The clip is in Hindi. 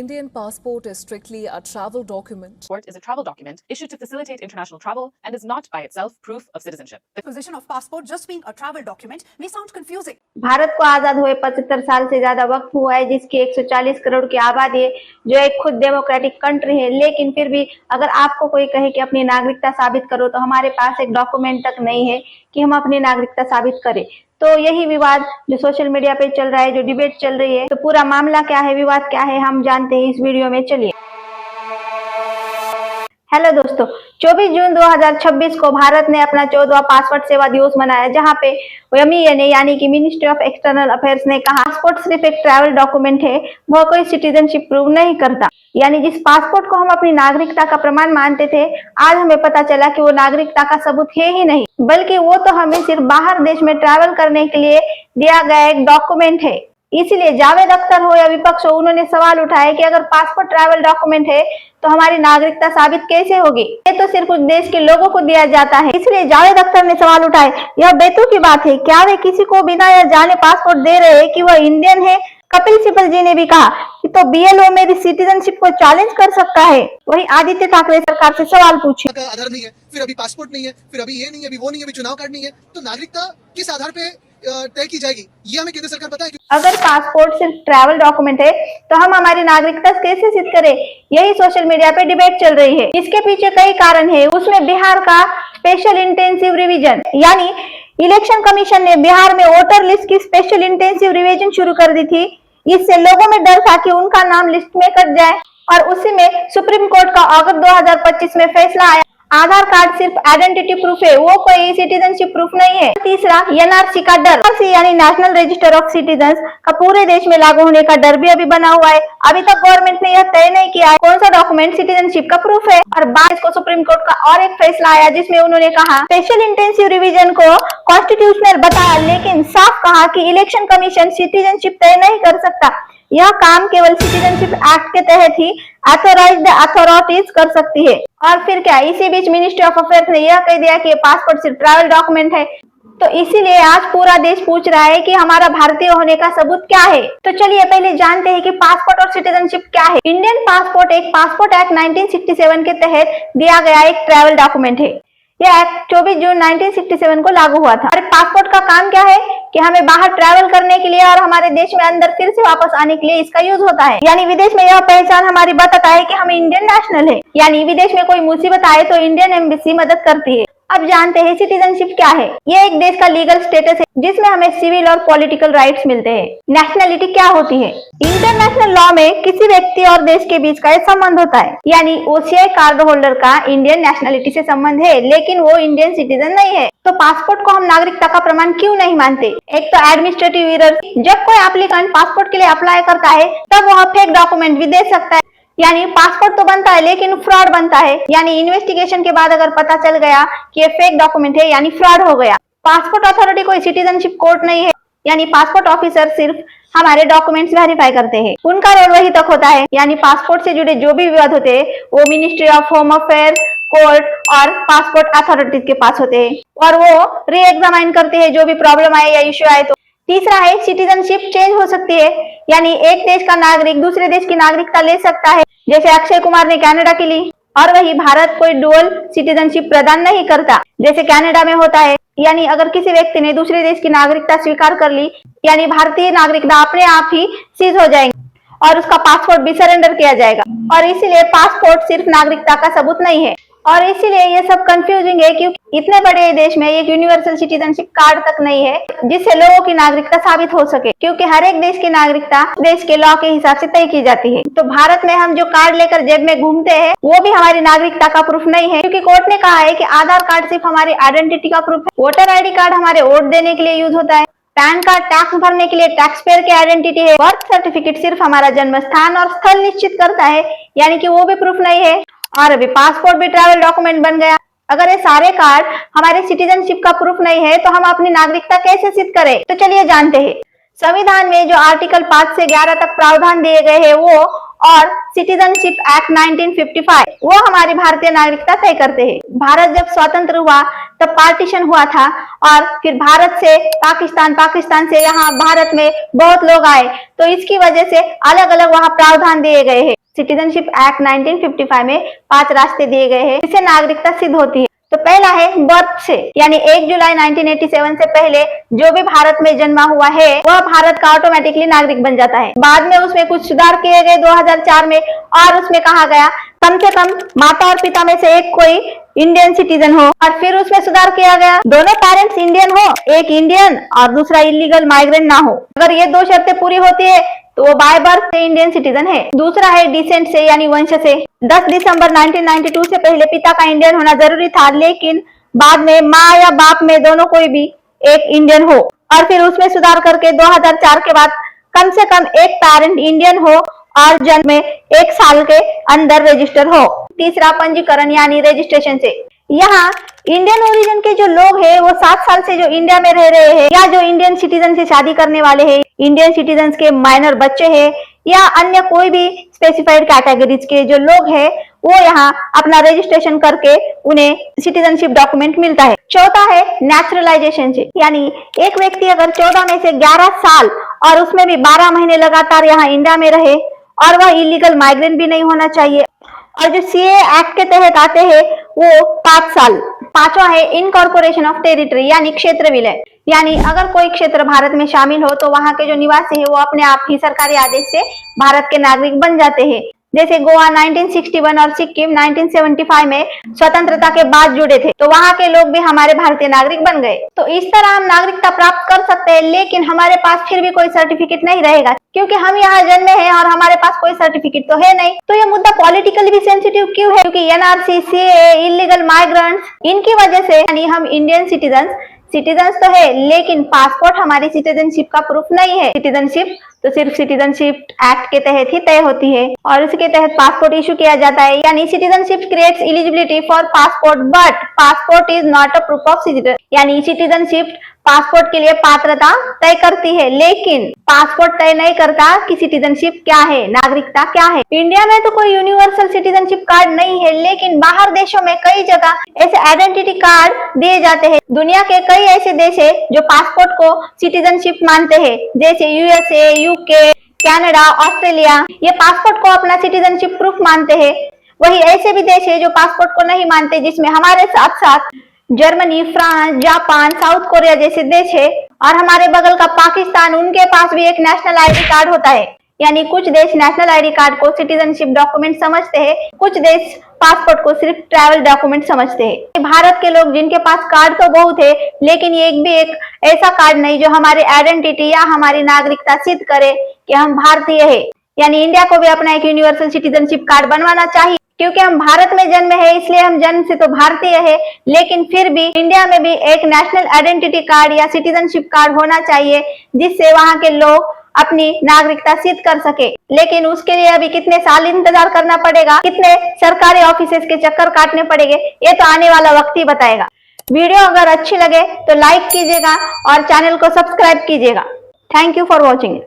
Indian passport is strictly a travel document. Passport is a travel document issued to facilitate international travel and is not by itself proof of citizenship. The position of passport just being a travel document may sound confusing. Bharat को आजाद हुए 75 साल से ज्यादा वक्त हुआ है, जिसकी 140 करोड़ की आबादी है, जो एक खुद डेमोक्रेटिक कंट्री है। लेकिन फिर भी अगर आपको कोई कहे कि अपनी नागरिकता साबित करो, तो हमारे पास एक डॉक्यूमेंट तक नहीं है कि हम अपनी नागरिकता साबित करें। तो यही विवाद जो सोशल मीडिया पे चल रहा है, जो डिबेट चल रही है, तो पूरा मामला क्या है, विवाद क्या है, हम जानते हैं इस वीडियो में। चलिए। हेलो दोस्तों, 24 जून 2026 को भारत ने अपना 14वां पासपोर्ट सेवा दिवस मनाया, जहां पे एमईए ने यानी कि मिनिस्ट्री ऑफ एक्सटर्नल अफेयर्स ने कहा पासपोर्ट सिर्फ एक ट्रैवल डॉक्यूमेंट है, वह कोई सिटीजनशिप प्रूव नहीं करता। यानी जिस पासपोर्ट को हम अपनी नागरिकता का प्रमाण मानते थे, आज हमें पता चला कि वो नागरिकता का सबूत है ही नहीं, बल्कि वो तो हमें सिर्फ बाहर देश में ट्रैवल करने के लिए दिया गया एक डॉक्यूमेंट है। इसीलिए जावेद अख्तर हो या विपक्ष हो, उन्होंने सवाल उठाया कि अगर पासपोर्ट ट्रैवल डॉक्यूमेंट है तो हमारी नागरिकता साबित कैसे होगी? ये तो सिर्फ उस देश के लोगों को दिया जाता है। इसलिए जावेद अख्तर ने सवाल उठाए, यह बेतुकी बात है, क्या वे किसी को बिना या जाने पासपोर्ट दे रहे हैं कि वह इंडियन है? कपिल सिब्बल जी ने भी कहा कि तो बीएलओ मेरी सिटीजनशिप को चैलेंज कर सकता है। वही आदित्य ठाकरे सरकार से सवाल पूछे, आधार नहीं है, फिर अभी पासपोर्ट नहीं है, फिर अभी ये नहीं है, अभी वो नहीं है, अभी चुनाव कार्ड नहीं है, तो नागरिकता किस आधार पे तय की जाएगी? ये हमें केंद्र सरकार बताएगी। अगर पासपोर्ट सिर्फ ट्रैवल डॉक्यूमेंट है तो हम हमारी नागरिकता कैसे सिद्ध करें? यही सोशल मीडिया पे डिबेट चल रही है। इसके पीछे कई कारण है। उसमें बिहार का स्पेशल इंटेंसिव रिवीजन, यानी इलेक्शन कमीशन ने बिहार में वोटर लिस्ट की स्पेशल इंटेंसिव रिवीजन शुरू कर दी थी। इससे लोगों में डर था कि उनका नाम लिस्ट में कट जाए, और उसी में सुप्रीम कोर्ट का अगस्त 2025 में फैसला आया, आधार कार्ड सिर्फ आइडेंटिटी प्रूफ है, वो कोई सिटीजनशिप प्रूफ नहीं है। तीसरा, एनआरसी का डर, यानी नेशनल रजिस्टर ऑफ सिटीजन्स का पूरे देश में लागू होने का डर भी अभी बना हुआ है। अभी तक गवर्नमेंट ने यह तय नहीं किया है कौन सा डॉक्यूमेंट सिटीजनशिप का प्रूफ है। और 22 को सुप्रीम कोर्ट का और एक फैसला आया, जिसमें उन्होंने कहा स्पेशल इंटेंसिव रिवीजन को कॉन्स्टिट्यूशनल बताया, लेकिन साफ कहा कि इलेक्शन कमीशन सिटीजनशिप तय नहीं कर सकता। यह काम केवल सिटीजनशिप एक्ट के तहत ही ऑथोराइज्ड अथॉरिटीज कर सकती है। और फिर क्या, इसी बीच मिनिस्ट्री ऑफ अफेयर्स ने यह कह दिया कि पासपोर्ट सिर्फ ट्रैवल डॉक्यूमेंट है। तो इसीलिए आज पूरा देश पूछ रहा है कि हमारा भारतीय होने का सबूत क्या है। तो चलिए पहले जानते हैं कि पासपोर्ट और सिटीजनशिप क्या है। इंडियन पासपोर्ट एक पासपोर्ट एक्ट 1967 के तहत दिया गया एक ट्रैवल डॉक्यूमेंट है। यह एक्ट 24 जून 1967 को लागू हुआ था। और पासपोर्ट का काम क्या है कि हमें बाहर ट्रैवल करने के लिए और हमारे देश में अंदर फिर से वापस आने के लिए इसका यूज होता है। यानी विदेश में यह पहचान हमारी बताता है कि हम इंडियन नेशनल है। यानी विदेश में कोई मुसीबत आए तो इंडियन एम्बेसी मदद करती है। अब जानते हैं सिटीजनशिप क्या है। ये एक देश का लीगल स्टेटस है, जिसमें हमें सिविल और पॉलिटिकल राइट्स मिलते हैं। नेशनलिटी क्या होती है? इंटरनेशनल लॉ में किसी व्यक्ति और देश के बीच का एक संबंध होता है। यानी ओसीआई कार्ड होल्डर का इंडियन नेशनलिटी से संबंध है, लेकिन वो इंडियन सिटीजन नहीं है। तो पासपोर्ट को हम नागरिकता का प्रमाण क्यों नहीं मानते? एक तो एडमिनिस्ट्रेटिव एरर, जब कोई एप्लीकेंट पासपोर्ट के लिए अप्लाई करता है तब वह फेक डॉक्यूमेंट भी दे सकता है। यानी पासपोर्ट तो बनता है लेकिन फ्रॉड बनता है। यानी इन्वेस्टिगेशन के बाद अगर पता चल गया कि ये फेक डॉक्यूमेंट है, यानी फ्रॉड हो गया। पासपोर्ट अथॉरिटी कोई सिटीजनशिप कोर्ट नहीं है। यानी पासपोर्ट ऑफिसर सिर्फ हमारे डॉक्यूमेंट्स वेरीफाई करते हैं, उनका रोल वही तक होता है। यानी पासपोर्ट से जुड़े जो भी विवाद होते हैं वो ministry of home affairs, court और पासपोर्ट अथॉरिटीज के पास होते हैं, और वो री एग्जामाइन करते हैं जो भी प्रॉब्लम आए या इश्यू आए तो। तीसरा है सिटीजनशिप चेंज हो सकती है। यानी एक देश का नागरिक दूसरे देश की नागरिकता ले सकता है, जैसे अक्षय कुमार ने कनाडा की ली। और वही भारत कोई डुअल सिटीजनशिप प्रदान नहीं करता, जैसे कनाडा में होता है। यानी अगर किसी व्यक्ति ने दूसरे देश की नागरिकता स्वीकार कर ली, यानी भारतीय नागरिकता अपने आप ही सीज हो जाएगी और उसका पासपोर्ट भी सरेंडर किया जाएगा। और इसीलिए पासपोर्ट सिर्फ नागरिकता का सबूत नहीं है। और इसीलिए ये सब कंफ्यूजिंग है, क्योंकि इतने बड़े देश में एक यूनिवर्सल सिटीजनशिप कार्ड तक नहीं है जिससे लोगों की नागरिकता साबित हो सके, क्योंकि हर एक देश की नागरिकता देश के लॉ के हिसाब से तय की जाती है। तो भारत में हम जो कार्ड लेकर जेब में घूमते हैं वो भी हमारी नागरिकता का प्रूफ नहीं है, क्योंकि कोर्ट ने कहा है कि आधार कार्ड सिर्फ हमारी आइडेंटिटी का प्रूफ है। वोटर आईडी कार्ड हमारे वोट देने के लिए यूज होता है। पैन कार्ड टैक्स भरने के लिए टैक्स पेयर की आइडेंटिटी है। बर्थ सर्टिफिकेट सिर्फ हमारा जन्म स्थान और स्थल निश्चित करता है, यानी कि वो भी प्रूफ नहीं है। और अभी पासपोर्ट भी ट्रैवल डॉक्यूमेंट बन गया। अगर ये सारे कार्ड हमारे सिटीजनशिप का प्रूफ नहीं है तो हम अपनी नागरिकता कैसे सिद्ध करें? तो चलिए जानते हैं। संविधान में जो आर्टिकल 5 से 11 तक प्रावधान दिए गए हैं वो और सिटीजनशिप एक्ट 1955 वो हमारी भारतीय नागरिकता तय करते हैं। भारत जब स्वतंत्र हुआ तब पार्टीशन हुआ था और फिर भारत से पाकिस्तान, पाकिस्तान से यहाँ भारत में बहुत लोग आए, तो इसकी वजह से अलग अलग वहाँ प्रावधान दिए गए हैं। सिटीजनशिप एक्ट 1955 में 5 रास्ते दिए गए हैं जिससे नागरिकता सिद्ध होती है। तो पहला है बर्थ से, यानी 1 जुलाई 1987 से पहले जो भी भारत में जन्मा हुआ है वह भारत का ऑटोमेटिकली नागरिक बन जाता है। बाद में उसमें कुछ सुधार किए गए 2004 में, और उसमें कहा गया कम से कम माता और पिता में से एक कोई इंडियन सिटीजन हो, और फिर उसमें सुधार किया गया दोनों पेरेंट्स इंडियन हो, एक इंडियन और दूसरा इलीगल माइग्रेंट ना हो। अगर ये 2 शर्तें पूरी होती है तो वो बाय बर्थ से इंडियन सिटीजन है। दूसरा है डिसेंट से, यानी वंश से। 10 दिसंबर 1992 से पहले पिता का इंडियन होना जरूरी था, लेकिन बाद में माँ या बाप में दोनों कोई भी एक इंडियन हो, और फिर उसमें सुधार करके 2004 के बाद कम से कम एक पेरेंट इंडियन हो और जन्म में 1 साल के अंदर रजिस्टर हो। तीसरा पंजीकरण यानी रजिस्ट्रेशन से। यहाँ इंडियन ओरिजिन के जो लोग हैं वो 7 साल से जो इंडिया में रह रहे हैं या जो इंडियन सिटीजन से शादी करने वाले हैं, इंडियन सिटीजन के माइनर बच्चे हैं या अन्य कोई भी स्पेसिफाइड कैटेगरीज के जो लोग हैं, वो यहाँ अपना रजिस्ट्रेशन करके उन्हें सिटीजनशिप डॉक्यूमेंट मिलता है। चौथा है नेचुरलाइजेशन से, यानी एक व्यक्ति अगर 14 में से 11 साल और उसमें भी 12 महीने लगातार यहाँ इंडिया में रहे और वह इलीगल माइग्रेंट भी नहीं होना चाहिए, और जो सीए एक्ट के तहत आते हैं वो 5 साल। पांचवा है इनकॉर्पोरेशन ऑफ टेरिटरी, यानी क्षेत्र विलय, यानी अगर कोई क्षेत्र भारत में शामिल हो तो वहां के जो निवासी है वो अपने आप ही सरकारी आदेश से भारत के नागरिक बन जाते हैं। जैसे गोवा 1961 और सिक्किम 1975 में स्वतंत्रता के बाद जुड़े थे, तो वहां के लोग भी हमारे भारतीय नागरिक बन गए। तो इस तरह हम नागरिकता प्राप्त कर सकते हैं, लेकिन हमारे पास फिर भी कोई सर्टिफिकेट नहीं रहेगा, क्योंकि हम यहाँ जन्मे हैं और हमारे पास कोई सर्टिफिकेट तो है नहीं। तो ये मुद्दा पॉलिटिकली भी सेंसिटिव क्यों है? क्योंकि एनआरसी, सीए, इलीगल माइग्रेंट्स, इनकी वजह से यानी हम इंडियन सिटीजन्स तो है, लेकिन पासपोर्ट हमारी सिटीजनशिप का प्रूफ नहीं है। सिटीजनशिप तो सिर्फ सिटीजनशिप एक्ट के तहत ही तय होती है और उसके तहत पासपोर्ट इशू किया जाता है। यानी citizenship creates eligibility for passport, but passport is not a proof of citizen. यानी सिटीजनशिप पासपोर्ट के लिए पात्रता तय करती है, लेकिन पासपोर्ट तय नहीं करता कि सिटीजनशिप क्या है, नागरिकता क्या है। इंडिया में तो कोई यूनिवर्सल सिटीजनशिप कार्ड नहीं है, लेकिन बाहर देशों में कई जगह ऐसे आइडेंटिटी कार्ड दिए जाते हैं। दुनिया के कई ऐसे देश है जो पासपोर्ट को सिटीजनशिप मानते हैं, जैसे यूएसए, यूके, कनाडा, ऑस्ट्रेलिया, ये पासपोर्ट को अपना सिटीजनशिप प्रूफ मानते हैं। वही ऐसे भी देश है जो पासपोर्ट को नहीं मानते, जिसमें हमारे साथ साथ Germany, France, Japan, south Korea जैसे देश है, और हमारे बगल का पाकिस्तान, उनके पास भी एक नेशनल आईडी कार्ड होता है। यानी कुछ देश नेशनल आईडी कार्ड को सिटीजनशिप डॉक्यूमेंट समझते हैं, कुछ देश पासपोर्ट को सिर्फ ट्रैवल डॉक्यूमेंट समझते हैं। भारत के लोग जिनके पास कार्ड तो बहुत है, लेकिन एक ऐसा कार्ड नहीं जो हमारी आइडेंटिटी या हमारी नागरिकता सिद्ध करे कि हम भारतीय है। यानी इंडिया को भी अपना एक यूनिवर्सल सिटीजनशिप कार्ड बनवाना चाहिए, क्योंकि हम भारत में जन्मे हैं, इसलिए हम जन्म से तो भारतीय है, लेकिन फिर भी इंडिया में भी एक नेशनल आइडेंटिटी कार्ड या सिटीजनशिप कार्ड होना चाहिए, जिससे वहां के लोग अपनी नागरिकता सिद्ध कर सके। लेकिन उसके लिए अभी कितने साल इंतजार करना पड़ेगा, कितने सरकारी ऑफिसेस के चक्कर काटने पड़ेंगे, ये तो आने वाला वक्त ही बताएगा। वीडियो अगर अच्छी लगे तो लाइक कीजिएगा और चैनल को सब्सक्राइब कीजिएगा। Thank you for watching.